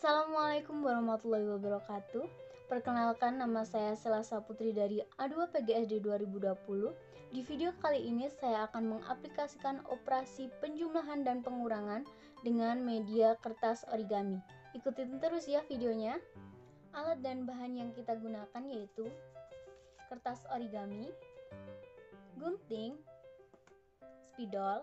Assalamualaikum warahmatullahi wabarakatuh. Perkenalkan, nama saya Selasa Putri dari A2 PGSD 2020. Di video kali ini saya akan mengaplikasikan operasi penjumlahan dan pengurangan dengan media kertas origami. Ikutin terus ya videonya. Alat dan bahan yang kita gunakan yaitu kertas origami, gunting, spidol,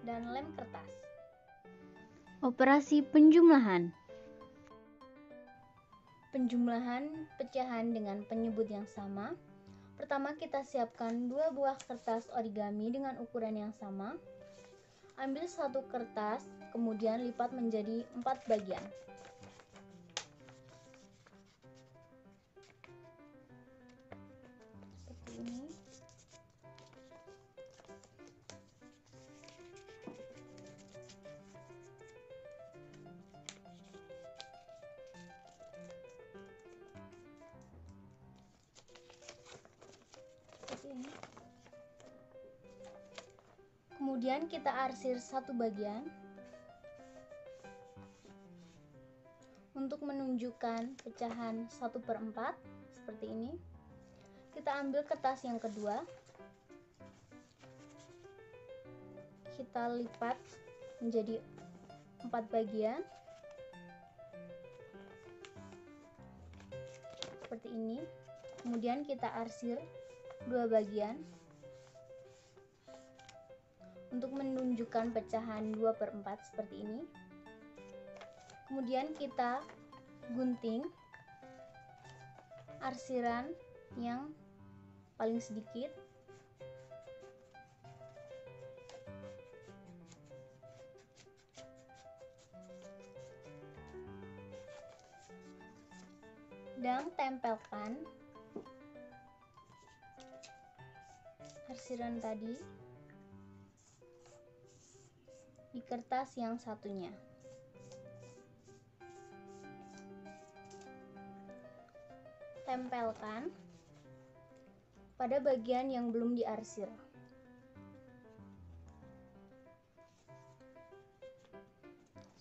dan lem kertas. Operasi penjumlahan. Penjumlahan pecahan dengan penyebut yang sama. Pertama, kita siapkan 2 buah kertas origami dengan ukuran yang sama. Ambil satu kertas, kemudian lipat menjadi 4 bagian. Seperti ini. Kemudian kita arsir satu bagian untuk menunjukkan pecahan 1/4 seperti ini. Kita ambil kertas yang kedua, kita lipat menjadi 4 bagian seperti ini. Kemudian kita arsir 2 bagian untuk menunjukkan pecahan 2/4 seperti ini. Kemudian kita gunting arsiran yang paling sedikit. Dan tempelkan arsiran tadi di kertas yang satunya. Tempelkan pada bagian yang belum diarsir.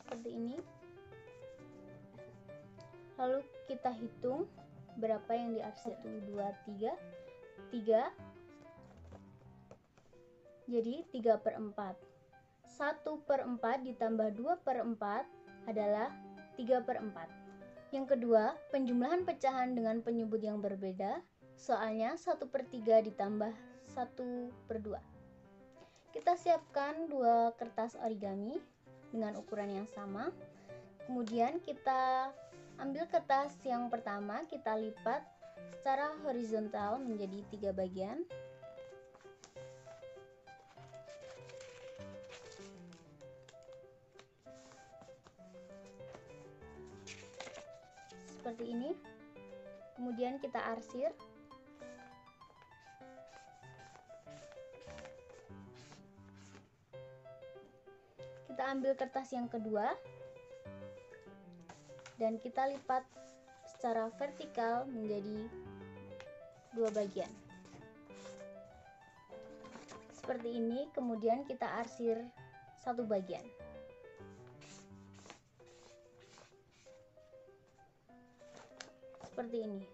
Seperti ini. Lalu kita hitung berapa yang diarsir. 1, 2, 3. 3. Jadi 3/4. 1/4 ditambah 2/4 adalah 3/4. Yang kedua, penjumlahan pecahan dengan penyebut yang berbeda. Soalnya 1/3 ditambah 1/2. Kita siapkan 2 kertas origami dengan ukuran yang sama. Kemudian kita ambil kertas yang pertama, kita lipat secara horizontal menjadi 3 bagian. Seperti ini. Kemudian kita arsir. Kita ambil kertas yang kedua dan kita lipat secara vertikal menjadi 2 bagian. Seperti ini. Kemudian kita arsir 1 bagian. Seperti ini.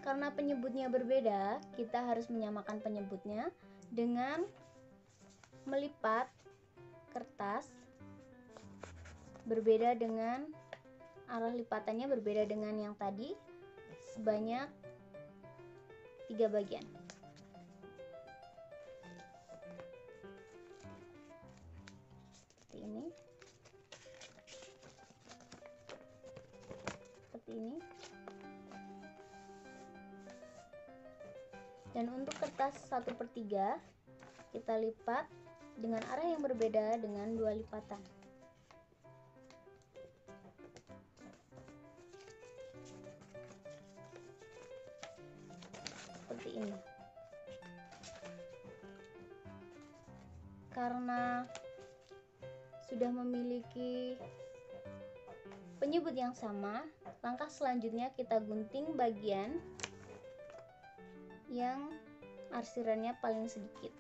Karena penyebutnya berbeda, kita harus menyamakan penyebutnya dengan melipat kertas berbeda dengan arah lipatannya berbeda dengan yang tadi sebanyak 3 bagian. Seperti ini. Seperti ini. Dan untuk kertas 1/3 kita lipat dengan arah yang berbeda dengan 2 lipatan. Seperti ini. Karena sudah memiliki penyebut yang sama, langkah selanjutnya kita gunting bagian yang arsirannya paling sedikit.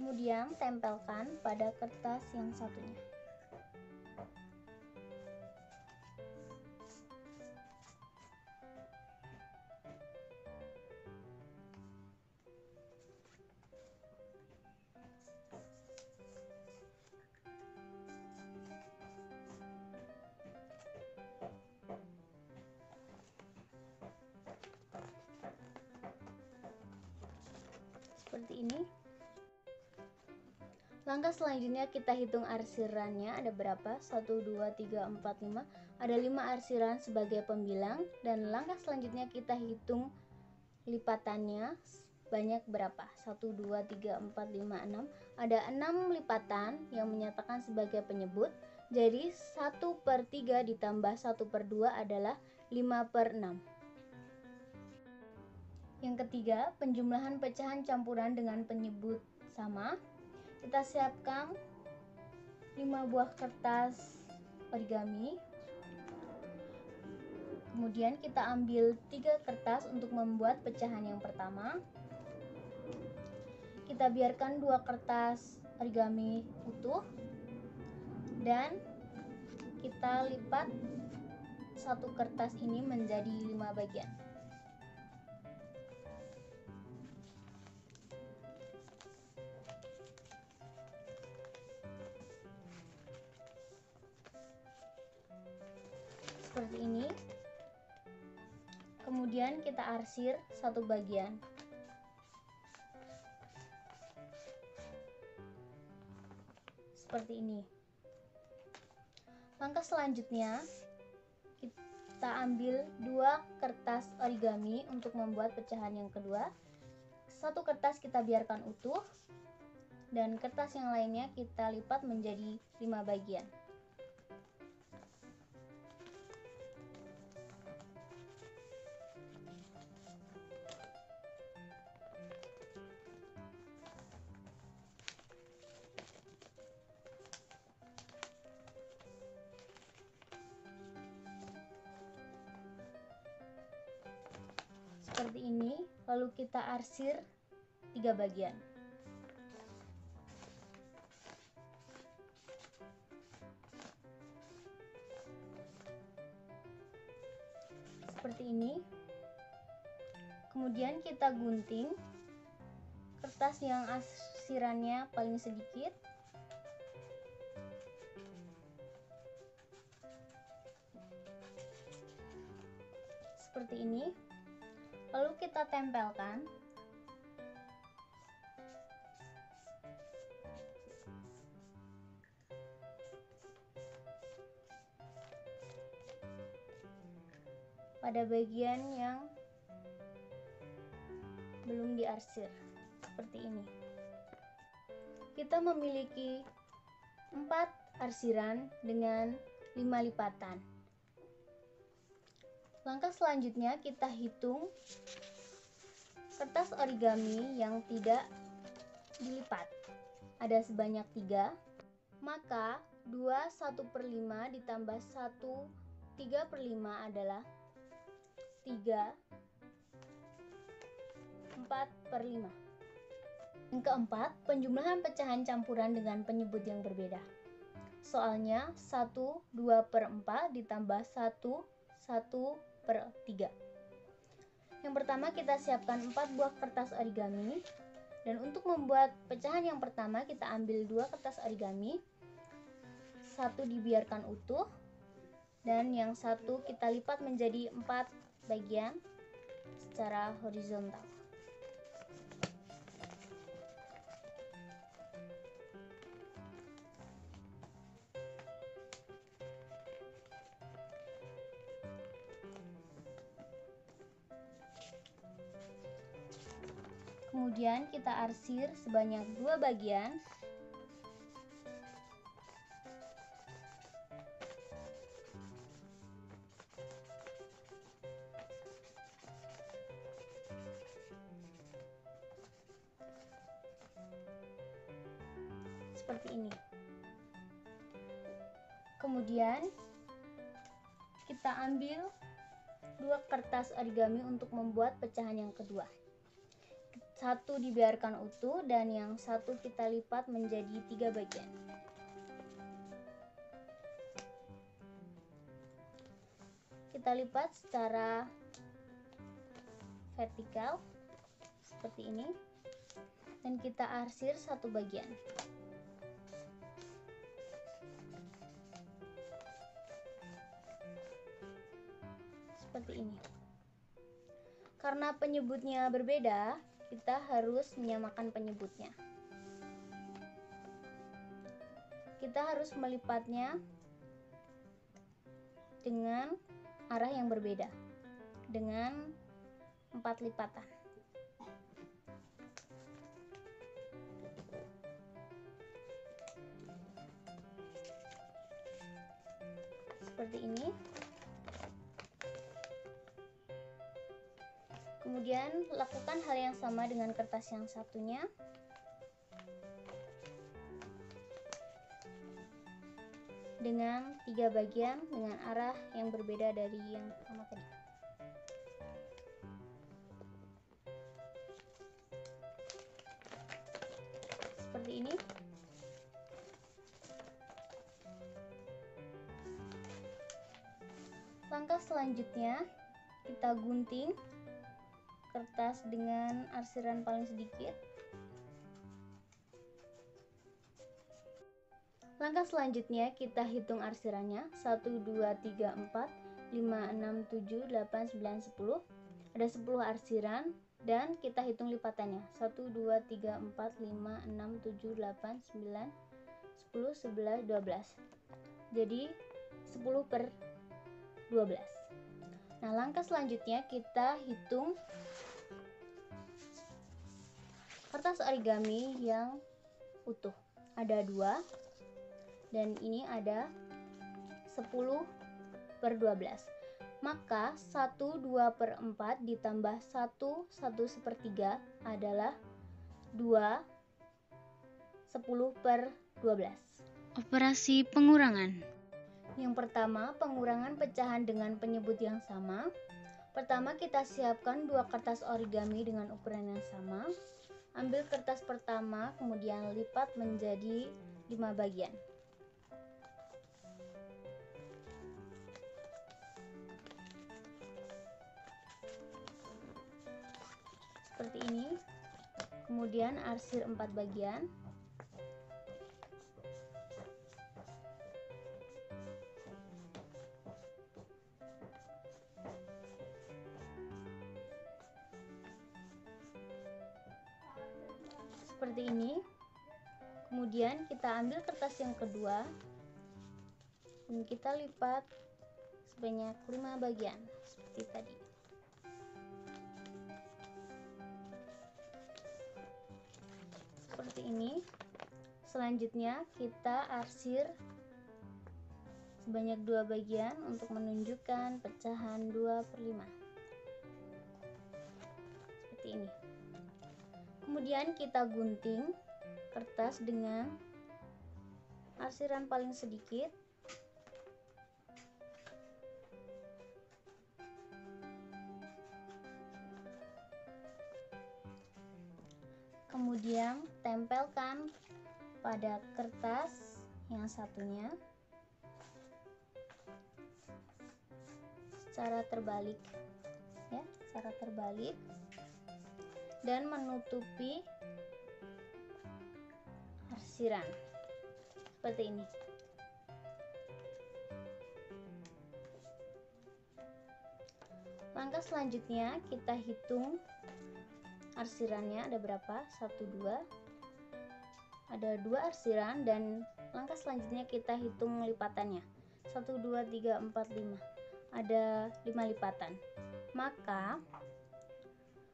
Kemudian tempelkan pada kertas yang satunya. Seperti ini. Langkah selanjutnya kita hitung arsirannya ada berapa? 1, 2, 3, 4, 5. Ada 5 arsiran sebagai pembilang. Dan langkah selanjutnya kita hitung lipatannya banyak berapa? 1, 2, 3, 4, 5, 6. Ada 6 lipatan yang menyatakan sebagai penyebut. Jadi 1/3 ditambah 1/2 adalah 5/6. Yang ketiga, penjumlahan pecahan campuran dengan penyebut sama. Kita siapkan 5 buah kertas origami. Kemudian kita ambil 3 kertas untuk membuat pecahan yang pertama. Kita biarkan 2 kertas origami utuh dan kita lipat satu kertas ini menjadi 5 bagian. Seperti ini. Kemudian kita arsir satu bagian. Seperti ini. Langkah selanjutnya kita ambil 2 kertas origami untuk membuat pecahan yang kedua. Satu kertas kita biarkan utuh dan kertas yang lainnya kita lipat menjadi 5 bagian. Seperti ini, lalu kita arsir 3 bagian. Seperti ini. Kemudian kita gunting kertas yang arsirannya paling sedikit. Seperti ini. Lalu kita tempelkan. Pada bagian yang belum diarsir, seperti ini. Kita memiliki 4 arsiran dengan 5 lipatan. Langkah selanjutnya kita hitung kertas origami yang tidak dilipat. Ada sebanyak 3. Maka 2 1/5 ditambah 1 3/5 adalah 3 4/5. Yang keempat, penjumlahan pecahan campuran dengan penyebut yang berbeda. Soalnya 1 2/4 ditambah 1 1/3. Yang pertama kita siapkan 4 buah kertas origami. Dan untuk membuat pecahan yang pertama kita ambil 2 kertas origami. 1 dibiarkan utuh. Dan yang 1 kita lipat menjadi 4 bagian secara horizontal. Kemudian kita arsir sebanyak 2 bagian. Seperti ini. Kemudian kita ambil 2 kertas origami untuk membuat pecahan yang kedua. satu dibiarkan utuh dan yang satu kita lipat menjadi 3 bagian. Kita lipat secara vertikal seperti ini dan kita arsir satu bagian. Seperti ini. Karena penyebutnya berbeda, kita harus menyamakan penyebutnya. Kita harus melipatnya dengan arah yang berbeda, dengan 4 lipatan. Seperti ini. Kemudian lakukan hal yang sama dengan kertas yang satunya. Dengan 3 bagian dengan arah yang berbeda dari yang pertama tadi. Seperti ini. Langkah selanjutnya, kita gunting kertas dengan arsiran paling sedikit. Langkah selanjutnya kita hitung arsirannya 1, 2, 3, 4, 5, 6, 7, 8, 9, 10. Ada 10 arsiran dan kita hitung lipatannya 1, 2, 3, 4, 5, 6, 7, 8, 9, 10, 11, 12. Jadi 10 per 12. Nah, langkah selanjutnya kita hitung kertas origami yang utuh. Ada 2 dan ini ada 10 per 12. Maka 1, 2 per 4 ditambah 1, 1/3 adalah 2, 10 per 12. Operasi pengurangan. Yang pertama, pengurangan pecahan dengan penyebut yang sama. Pertama, kita siapkan 2 kertas origami dengan ukuran yang sama. Ambil kertas pertama, kemudian lipat menjadi 5 bagian. Seperti ini. Kemudian arsir 4 bagian. Seperti ini. Kemudian kita ambil kertas yang kedua dan kita lipat sebanyak 5 bagian seperti tadi. Seperti ini. Selanjutnya kita arsir sebanyak 2 bagian untuk menunjukkan pecahan 2/5. Seperti ini. Kemudian kita gunting kertas dengan arsiran paling sedikit. Kemudian tempelkan pada kertas yang satunya secara terbalik, ya, secara terbalik, dan menutupi arsiran seperti ini. Langkah selanjutnya kita hitung arsirannya ada berapa, 1, 2, ada 2 arsiran, dan langkah selanjutnya kita hitung lipatannya 1, 2, 3, 4, 5, ada 5 lipatan. Maka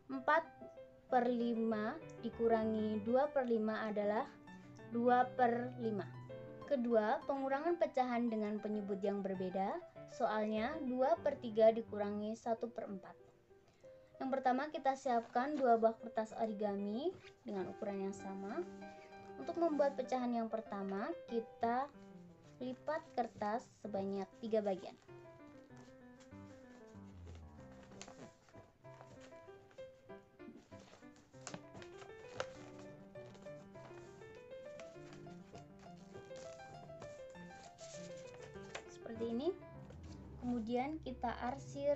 4/5 dikurangi 2/5 adalah 2/5. Kedua, pengurangan pecahan dengan penyebut yang berbeda. Soalnya 2/3 dikurangi 1/4. Yang pertama, kita siapkan 2 buah kertas origami dengan ukuran yang sama. Untuk membuat pecahan yang pertama, kita lipat kertas sebanyak 3 bagian. ini. Kemudian kita arsir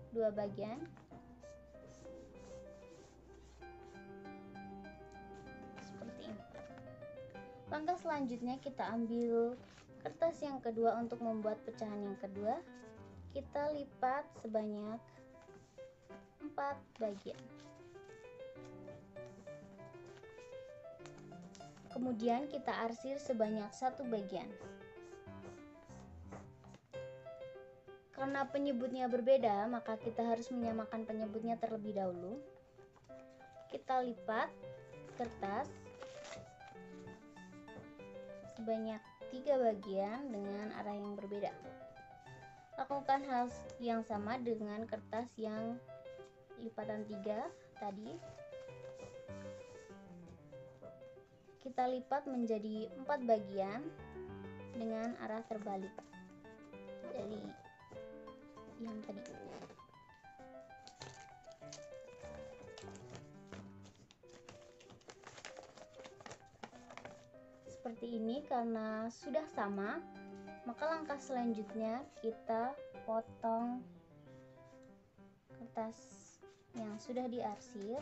dua bagian. Seperti ini. Langkah selanjutnya kita ambil kertas yang kedua untuk membuat pecahan yang kedua. Kita lipat sebanyak 4 bagian. Kemudian kita arsir sebanyak 1 bagian. Karena penyebutnya berbeda, maka kita harus menyamakan penyebutnya terlebih dahulu. Kita lipat kertas sebanyak 3 bagian dengan arah yang berbeda. Lakukan hal yang sama dengan kertas yang lipatan 3 tadi. Kita lipat menjadi 4 bagian dengan arah terbalik dari yang tadi. Seperti ini. Karena sudah sama, maka langkah selanjutnya kita potong kertas yang sudah diarsir.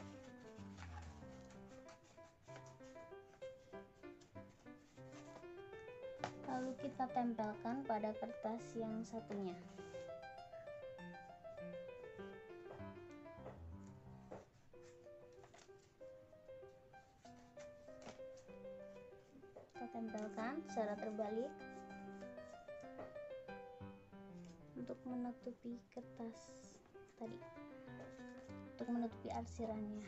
Lalu kita tempelkan pada kertas yang satunya. Kita tempelkan secara terbalik untuk menutupi kertas tadi, untuk menutupi arsirannya.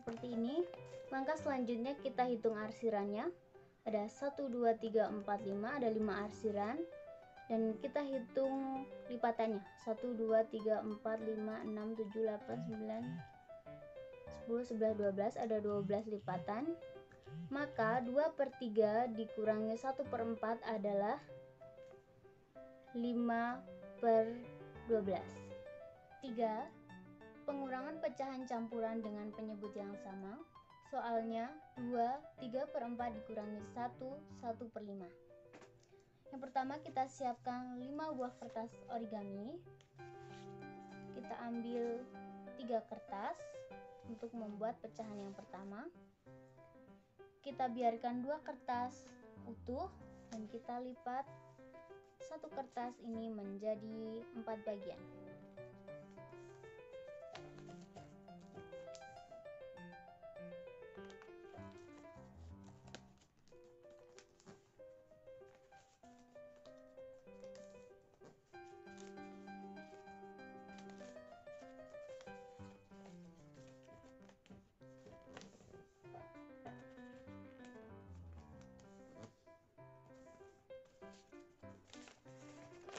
Seperti ini. Langkah selanjutnya kita hitung arsirannya. Ada 1, 2, 3, 4, 5, ada 5 arsiran. Dan kita hitung lipatannya. 1, 2, 3, 4, 5, 6, 7, 8, 9, 10, 11, 12, ada 12 lipatan. Maka 2/3 dikurangi 1/4 adalah 5/12. 3. Pengurangan pecahan campuran dengan penyebut yang sama. Soalnya 2, 3/4 dikurangi 1, 1/5. Yang pertama kita siapkan 5 buah kertas origami. Kita ambil 3 kertas untuk membuat pecahan yang pertama. Kita biarkan 2 kertas utuh dan kita lipat 1 kertas ini menjadi 4 bagian.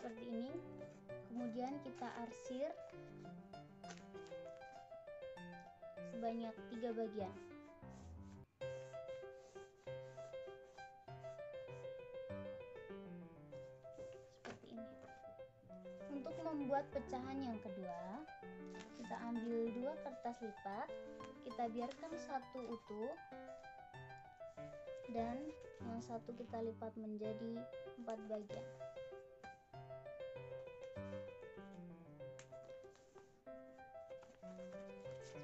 Seperti ini. Kemudian kita arsir sebanyak 3 bagian. Seperti ini. Untuk membuat pecahan yang kedua, kita ambil 2 kertas lipat, kita biarkan 1 utuh dan yang satu kita lipat menjadi 4 bagian.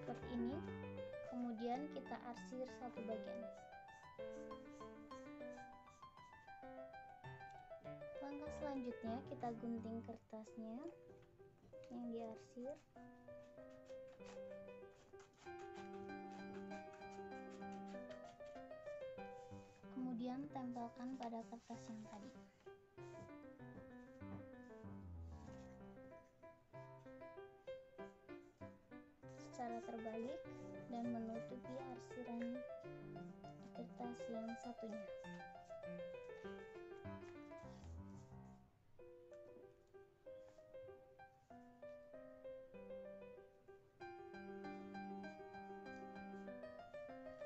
Seperti ini. Kemudian kita arsir 1 bagian. Langkah selanjutnya kita gunting kertasnya yang diarsir. Kemudian tempelkan pada kertas yang tadi. Secara terbalik dan menutupi arsiran di kertas yang satunya.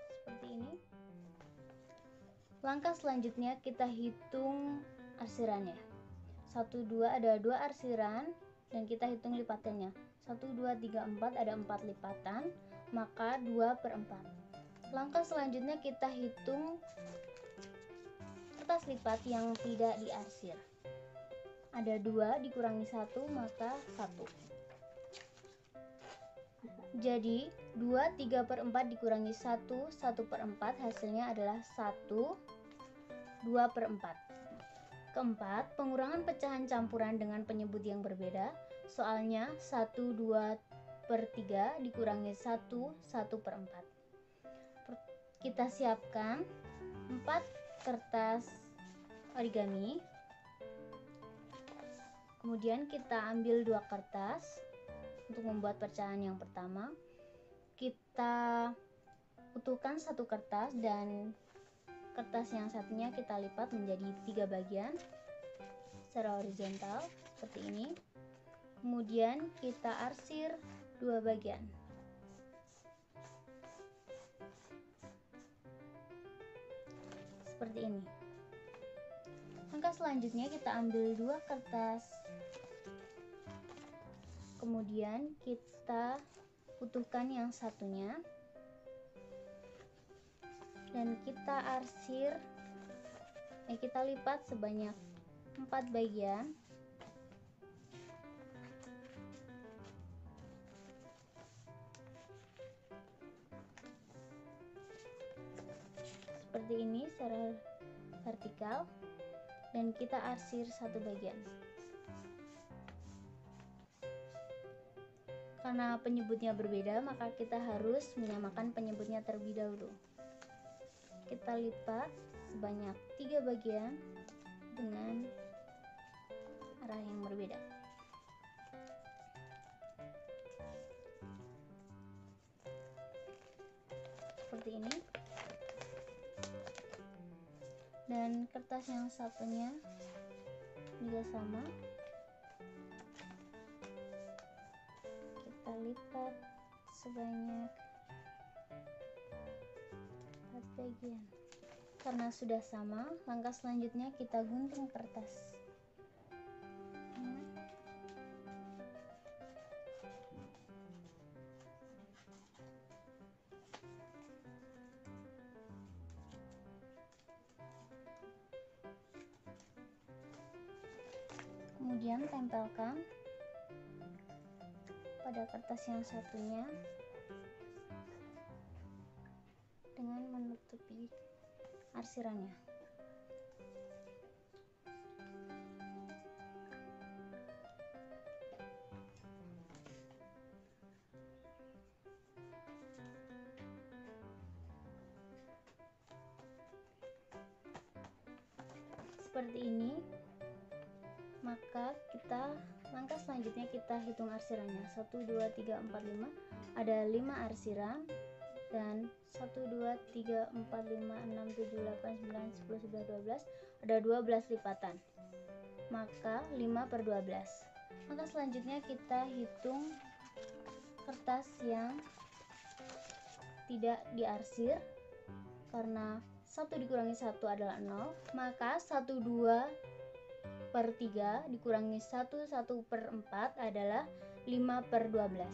Seperti ini. Langkah selanjutnya kita hitung arsirannya. 1, 2 ada 2 arsiran dan kita hitung lipatannya. 1, 2, 3, 4 ada 4 lipatan, maka 2/4. Langkah selanjutnya kita hitung kertas lipat yang tidak diarsir. Ada 2 dikurangi 1 maka 1. Jadi 2 3/4 dikurangi 1 1/4 hasilnya adalah 1 2/4. Keempat, pengurangan pecahan campuran dengan penyebut yang berbeda. Soalnya 1 2/3 dikurangi 1 1/4. Kita siapkan 4 kertas origami. Kemudian kita ambil 2 kertas untuk membuat pecahan yang pertama. Kita utuhkan 1 kertas dan kertas yang satunya kita lipat menjadi 3 bagian secara horizontal seperti ini. Kemudian kita arsir 2 bagian. Seperti ini. Langkah selanjutnya kita ambil 2 kertas. Kemudian kita utuhkan yang satunya. Dan kita arsir, kita lipat sebanyak 4 bagian. Seperti ini secara vertikal, dan kita arsir 1 bagian. Karena penyebutnya berbeda, maka kita harus menyamakan penyebutnya terlebih dahulu. Kita lipat sebanyak 3 bagian dengan arah yang berbeda. Seperti ini. Dan kertas yang satunya juga sama. Kita lipat sebanyak 4 bagian. Karena sudah sama, langkah selanjutnya kita gunting kertas. Kemudian tempelkan pada kertas yang satunya dengan menutupi arsirannya. Seperti ini. Maka langkah selanjutnya kita hitung arsirannya. 1 2 3 4 5 ada 5 arsiran, dan 1 2 3 4 5 6 7 8 9 10 11 12 ada 12 lipatan, maka 5/12. Langkah selanjutnya kita hitung kertas yang tidak diarsir. Karena 1 dikurangi 1 adalah 0, maka 1 2/3 dikurangi 1 1/4 adalah 5/12.